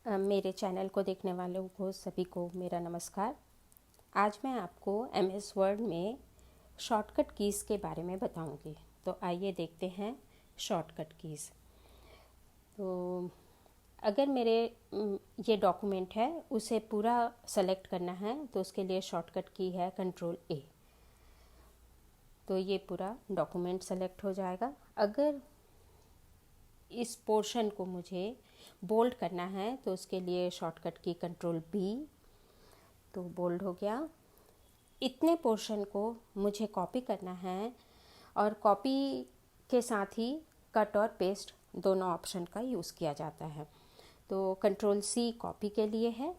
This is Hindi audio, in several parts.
मेरे चैनल को देखने वालों को सभी को मेरा नमस्कार। आज मैं आपको MS वर्ड में शॉर्टकट कीज़ के बारे में बताऊंगी। तो आइए देखते हैं शॉर्टकट कीज़। तो अगर मेरे ये डॉक्यूमेंट है उसे पूरा सेलेक्ट करना है तो उसके लिए शॉर्टकट की है Ctrl+A। तो ये पूरा डॉक्यूमेंट सेलेक्ट हो जाएगा। अगर इस पोर्शन को मुझे बोल्ड करना है तो उसके लिए शॉर्टकट की Ctrl+B। तो बोल्ड हो गया। इतने पोर्शन को मुझे कॉपी करना है और कॉपी के साथ ही कट और पेस्ट दोनों ऑप्शन का यूज़ किया जाता है। तो Ctrl+C कॉपी के लिए है।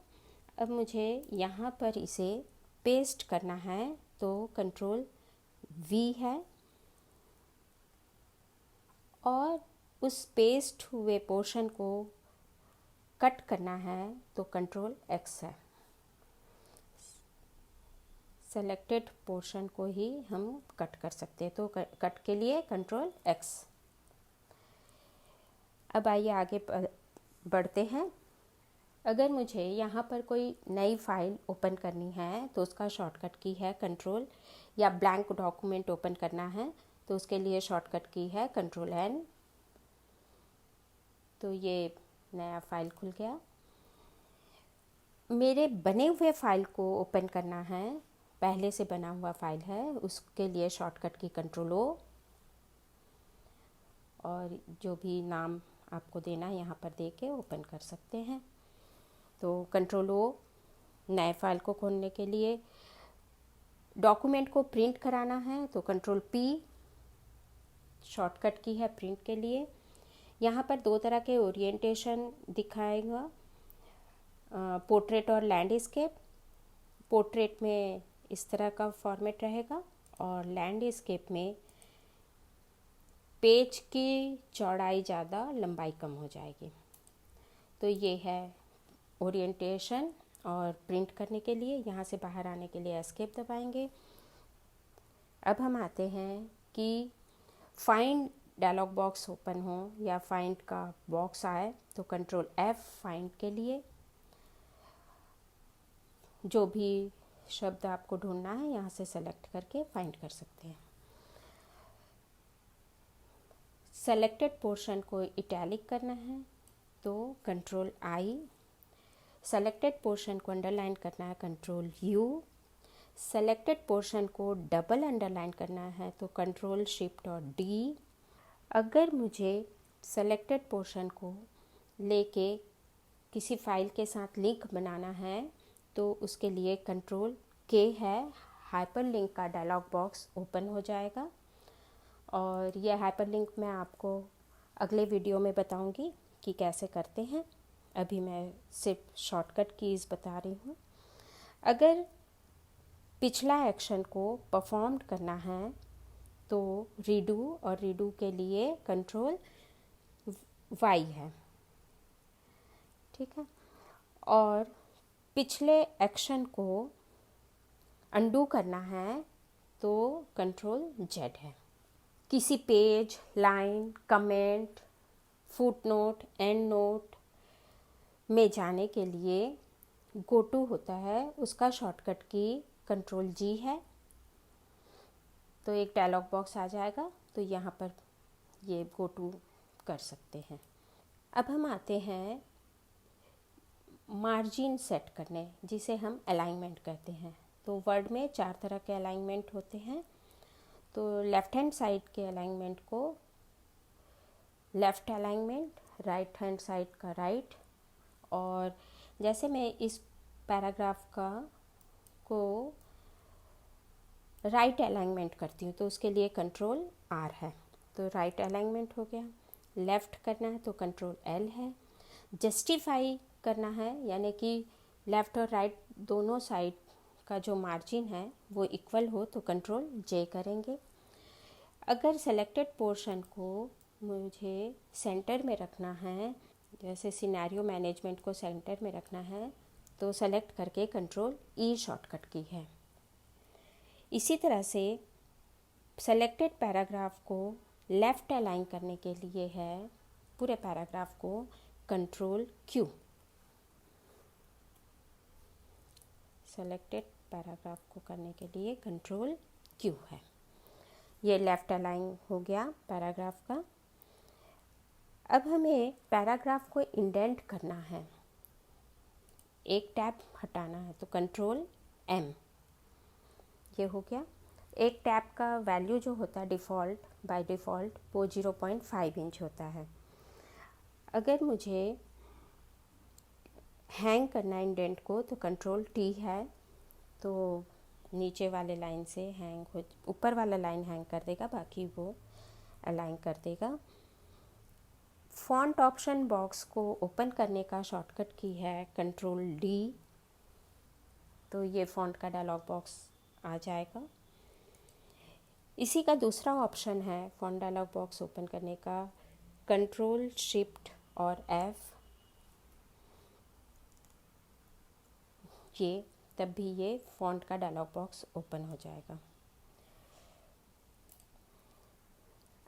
अब मुझे यहाँ पर इसे पेस्ट करना है तो Ctrl+V है और उस पेस्ट हुए पोर्शन को कट करना है तो Ctrl+X है। सेलेक्टेड पोर्शन को ही हम कट कर सकते हैं, तो कट के लिए Ctrl+X। अब आइए आगे बढ़ते हैं। अगर मुझे यहाँ पर कोई नई फाइल ओपन करनी है तो उसका शॉर्टकट की है कंट्रोल, या ब्लैंक डॉक्यूमेंट ओपन करना है तो उसके लिए शॉर्टकट की है Ctrl+N। तो ये नया फाइल खुल गया। मेरे बने हुए फाइल को ओपन करना है, पहले से बना हुआ फाइल है, उसके लिए शॉर्टकट की Ctrl+O और जो भी नाम आपको देना है यहाँ पर दे के ओपन कर सकते हैं। तो Ctrl+O नए फाइल को खोलने के लिए। डॉक्यूमेंट को प्रिंट कराना है तो Ctrl+P शॉर्टकट की है प्रिंट के लिए। यहाँ पर दो तरह के ओरिएंटेशन दिखाएगा, पोर्ट्रेट और लैंडस्केप। पोर्ट्रेट में इस तरह का फॉर्मेट रहेगा और लैंडस्केप में पेज की चौड़ाई ज़्यादा लंबाई कम हो जाएगी। तो ये है ओरिएंटेशन। और प्रिंट करने के लिए यहाँ से बाहर आने के लिए एस्केप दबाएंगे। अब हम आते हैं कि फाइंड डायलॉग बॉक्स ओपन हो या फाइंड का बॉक्स आए तो Ctrl+F फाइंड के लिए। जो भी शब्द आपको ढूंढना है यहाँ से सेलेक्ट करके फाइंड कर सकते हैं। सेलेक्टेड पोर्शन को इटैलिक करना है तो Ctrl+I। सेलेक्टेड पोर्शन को अंडरलाइन करना है Ctrl+U। सेलेक्टेड पोर्शन को डबल अंडरलाइन करना है तो Ctrl+Shift+D। अगर मुझे सेलेक्टेड पोर्शन को लेके किसी फाइल के साथ लिंक बनाना है तो उसके लिए Ctrl+K है। हाइपरलिंक का डायलॉग बॉक्स ओपन हो जाएगा और यह हाइपरलिंक मैं आपको अगले वीडियो में बताऊंगी कि कैसे करते हैं। अभी मैं सिर्फ शॉर्टकट कीज़ बता रही हूँ। अगर पिछला एक्शन को परफॉर्म करना है तो रीडू, और रीडू के लिए Ctrl+Y है, ठीक है। और पिछले एक्शन को अंडू करना है तो Ctrl+Z है। किसी page, line, comment, footnote, and note में जाने के लिए गो टू होता है, उसका शॉर्टकट की Ctrl+G है। तो एक डायलॉग बॉक्स आ जाएगा तो यहाँ पर ये गो टू कर सकते हैं। अब हम आते हैं मार्जिन सेट करने, जिसे हम अलाइनमेंट कहते हैं। तो वर्ड में 4 तरह के अलाइनमेंट होते हैं। तो लेफ़्ट हैंड साइड के अलाइनमेंट को left alignment, right hand side का राइट। और जैसे मैं इस पैराग्राफ का को राइट अलाइनमेंट करती हूँ तो उसके लिए Ctrl+R है। तो राइट अलाइनमेंट हो गया। लेफ़्ट करना है तो Ctrl+L है। जस्टिफाई करना है यानी कि लेफ़्ट और राइट दोनों साइड का जो मार्जिन है वो इक्वल हो तो Ctrl+J करेंगे। अगर सेलेक्टेड पोर्शन को मुझे सेंटर में रखना है, जैसे सिनेरियो मैनेजमेंट को सेंटर में रखना है, तो सेलेक्ट करके Ctrl+E शॉर्टकट की है। इसी तरह से सेलेक्टेड पैराग्राफ को लेफ़्ट अलाइन करने के लिए है पूरे पैराग्राफ को Ctrl+Q। सेलेक्टेड पैराग्राफ को करने के लिए कंट्रोल क्यू है। ये लेफ़्ट अलाइन हो गया पैराग्राफ का। अब हमें पैराग्राफ को इंडेंट करना है, एक टैब हटाना है, तो कंट्रोल एम, ये हो गया। एक टैब का वैल्यू जो होता है डिफ़ॉल्ट बाय डिफ़ॉल्ट वो 0.5 इंच होता है। अगर मुझे हैंग करना है इंडेंट को तो कंट्रोल टी है, तो नीचे वाले लाइन से हैंग हो, ऊपर वाला लाइन हैंग कर देगा, बाकी वो अलाइन कर देगा। फॉन्ट ऑप्शन बॉक्स को ओपन करने का शॉर्टकट की है कंट्रोल डी, तो ये फॉन्ट का डायलॉग बॉक्स आ जाएगा। इसी का दूसरा ऑप्शन है फॉन्ट डायलॉग बॉक्स ओपन करने का, कंट्रोल शिफ्ट और एफ, ये तब भी ये फॉन्ट का डायलॉग बॉक्स ओपन हो जाएगा।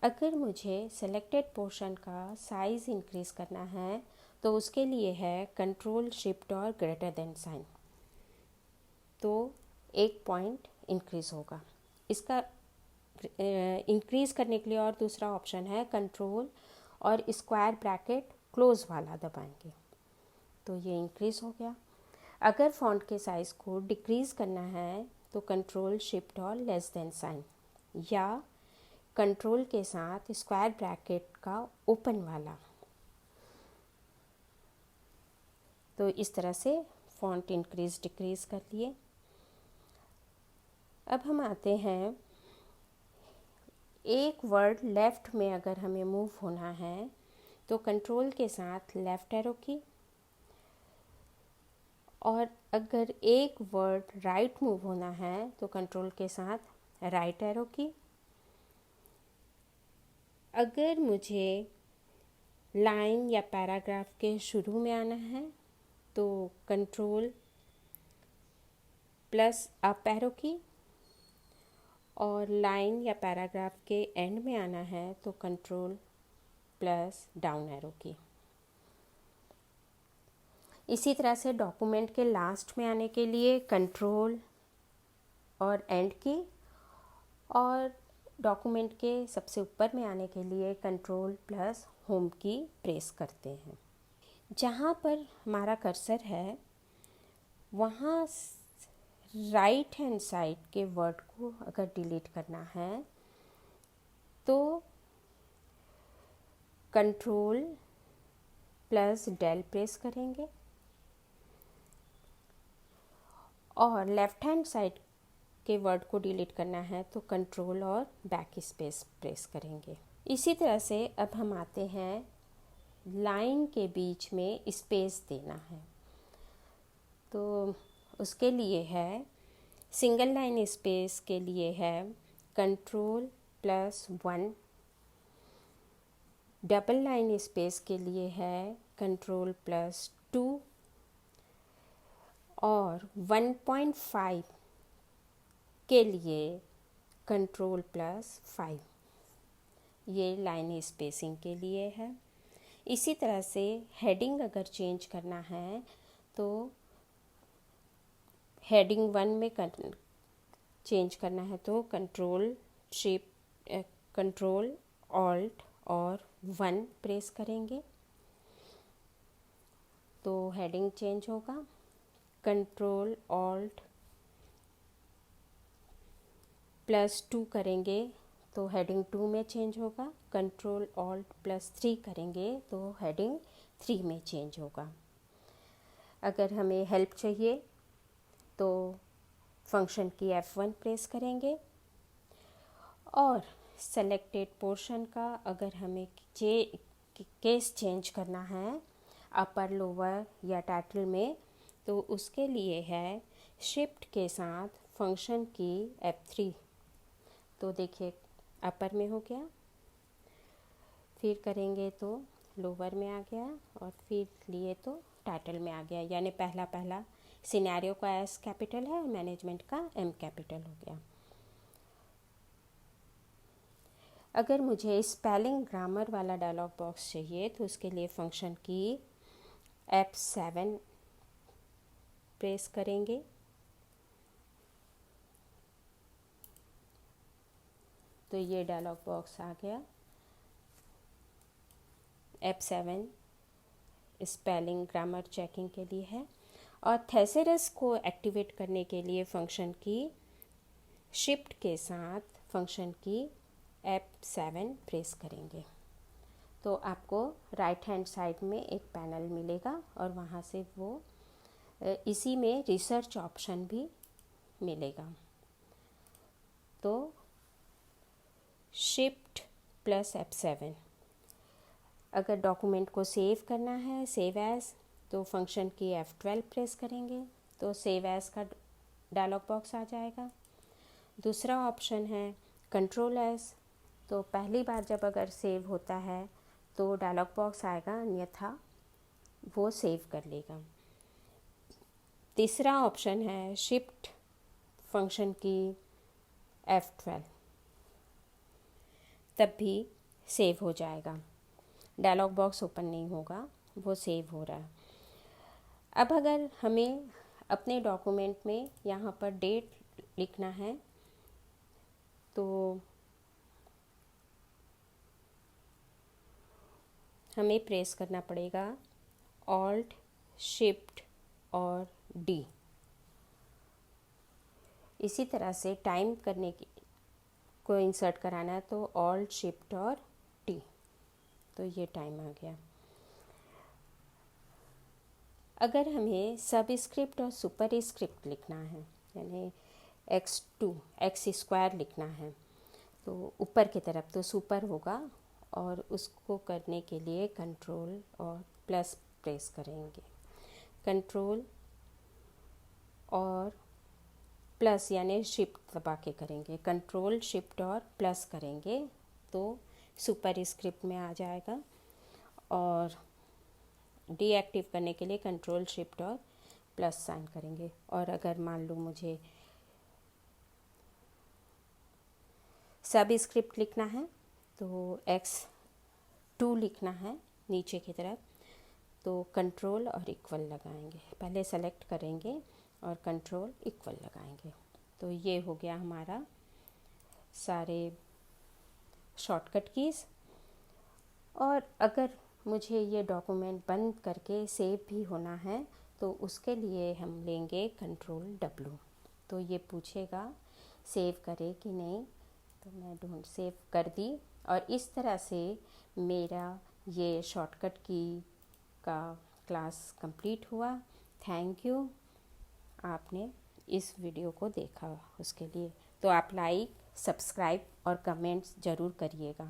अगर मुझे सेलेक्टेड पोर्शन का साइज़ इंक्रीज़ करना है तो उसके लिए है कंट्रोल शिफ्ट और ग्रेटर देन साइन, तो 1 पॉइंट इंक्रीज़ होगा। इसका इंक्रीज़ करने के लिए और दूसरा ऑप्शन है कंट्रोल और स्क्वायर ब्रैकेट क्लोज वाला दबाएंगे, तो ये इंक्रीज़ हो गया। अगर फॉन्ट के साइज़ को डिक्रीज़ करना है तो कंट्रोल शिफ्ट और लेस देन साइन या कंट्रोल के साथ स्क्वायर ब्रैकेट का ओपन वाला, तो इस तरह से फॉन्ट इंक्रीज़ डिक्रीज़ कर लिए। अब हम आते हैं, एक वर्ड लेफ़्ट में अगर हमें मूव होना है तो कंट्रोल के साथ लेफ़्ट एरो की, और अगर एक वर्ड राइट मूव होना है तो कंट्रोल के साथ राइट एरो की। अगर मुझे लाइन या पैराग्राफ के शुरू में आना है तो कंट्रोल प्लस अप एरो की, और लाइन या पैराग्राफ के एंड में आना है तो कंट्रोल प्लस डाउन एरो की। इसी तरह से डॉक्यूमेंट के लास्ट में आने के लिए कंट्रोल और एंड की, और डॉक्यूमेंट के सबसे ऊपर में आने के लिए कंट्रोल प्लस होम की प्रेस करते हैं। जहाँ पर हमारा कर्सर है वहाँ राइट हैंड साइड के वर्ड को अगर डिलीट करना है तो कंट्रोल प्लस डेल प्रेस करेंगे, और लेफ़्ट हैंड साइड के वर्ड को डिलीट करना है तो कंट्रोल और बैक स्पेस प्रेस करेंगे। इसी तरह से अब हम आते हैं, लाइन के बीच में स्पेस देना है तो उसके लिए है सिंगल लाइन स्पेस के लिए है control plus 1, double line space के लिए है कंट्रोल प्लस 2, और 1.5 के लिए कंट्रोल प्लस 5, ये लाइन स्पेसिंग के लिए है। इसी तरह से हेडिंग अगर चेंज करना है तो हेडिंग 1 में चेंज करना है तो कंट्रोल शिफ्ट कंट्रोल ऑल्ट और 1 प्रेस करेंगे तो हेडिंग चेंज होगा। कंट्रोल ऑल्ट प्लस 2 करेंगे तो हेडिंग 2 में चेंज होगा। कंट्रोल ऑल्ट प्लस 3 करेंगे तो हेडिंग 3 में चेंज होगा। अगर हमें हेल्प चाहिए तो फंक्शन की F1 प्रेस करेंगे, और सेलेक्टेड पोर्शन का अगर हमें केस चेंज करना है अपर लोअर या टाइटल में तो उसके लिए है शिफ्ट के साथ फंक्शन की F3, तो देखिए अपर में हो गया, फिर करेंगे तो लोअर में आ गया, और फिर लिए तो टाइटल में आ गया, यानी पहला सिनेरियो का S कैपिटल है और मैनेजमेंट का M कैपिटल हो गया। अगर मुझे स्पेलिंग ग्रामर वाला डायलॉग बॉक्स चाहिए तो उसके लिए फंक्शन की F7 प्रेस करेंगे, तो ये डायलॉग बॉक्स आ गया। F7 स्पेलिंग ग्रामर चेकिंग के लिए है। और थेसेरस को एक्टिवेट करने के लिए फंक्शन की शिफ्ट के साथ फंक्शन की F7 प्रेस करेंगे तो आपको राइट हैंड साइड में एक पैनल मिलेगा और वहाँ से वो इसी में रिसर्च ऑप्शन भी मिलेगा। तो शिफ्ट प्लस F7। अगर डॉक्यूमेंट को सेव करना है, सेव एज, तो फंक्शन की F12 प्रेस करेंगे तो सेव एज का डायलॉग बॉक्स आ जाएगा। दूसरा ऑप्शन है कंट्रोल एज, तो पहली बार जब अगर सेव होता है तो डायलॉग बॉक्स आएगा, अन्यथा वो सेव कर लेगा। तीसरा ऑप्शन है शिफ्ट फंक्शन की F12, तब भी सेव हो जाएगा, डायलॉग बॉक्स ओपन नहीं होगा, वो सेव हो रहा है। अब अगर हमें अपने डॉक्यूमेंट में यहाँ पर डेट लिखना है तो हमें प्रेस करना पड़ेगा ऑल्ट शिफ्ट और डी। इसी तरह से टाइम करने की को इंसर्ट कराना है तो ऑल्ट शिफ्ट और टी, तो ये टाइम आ गया। अगर हमें सब स्क्रिप्ट और सुपर स्क्रिप्ट लिखना है, यानी एक्स स्क्वायर लिखना है, तो ऊपर की तरफ तो सुपर होगा और उसको करने के लिए कंट्रोल और प्लस प्रेस करेंगे। कंट्रोल और प्लस यानी शिफ्ट दबा के करेंगे, कंट्रोल शिफ्ट और प्लस करेंगे तो सुपर स्क्रिप्ट में आ जाएगा। और डीएक्टिव करने के लिए कंट्रोल शिफ्ट और प्लस साइन करेंगे। और अगर मान लो मुझे सब स्क्रिप्ट लिखना है तो X2 लिखना है नीचे की तरफ, तो कंट्रोल और इक्वल लगाएंगे, पहले सेलेक्ट करेंगे और कंट्रोल इक्वल लगाएंगे। तो ये हो गया हमारा सारे शॉर्टकट कीज़। और अगर मुझे ये डॉक्यूमेंट बंद करके सेव भी होना है तो उसके लिए हम लेंगे कंट्रोल W। तो ये पूछेगा सेव करे कि नहीं, तो मैं डोंट सेव कर दी। और इस तरह से मेरा ये शॉर्टकट की का क्लास कंप्लीट हुआ। थैंक यू, आपने इस वीडियो को देखा उसके लिए। तो आप लाइक, सब्सक्राइब और कमेंट्स ज़रूर करिएगा।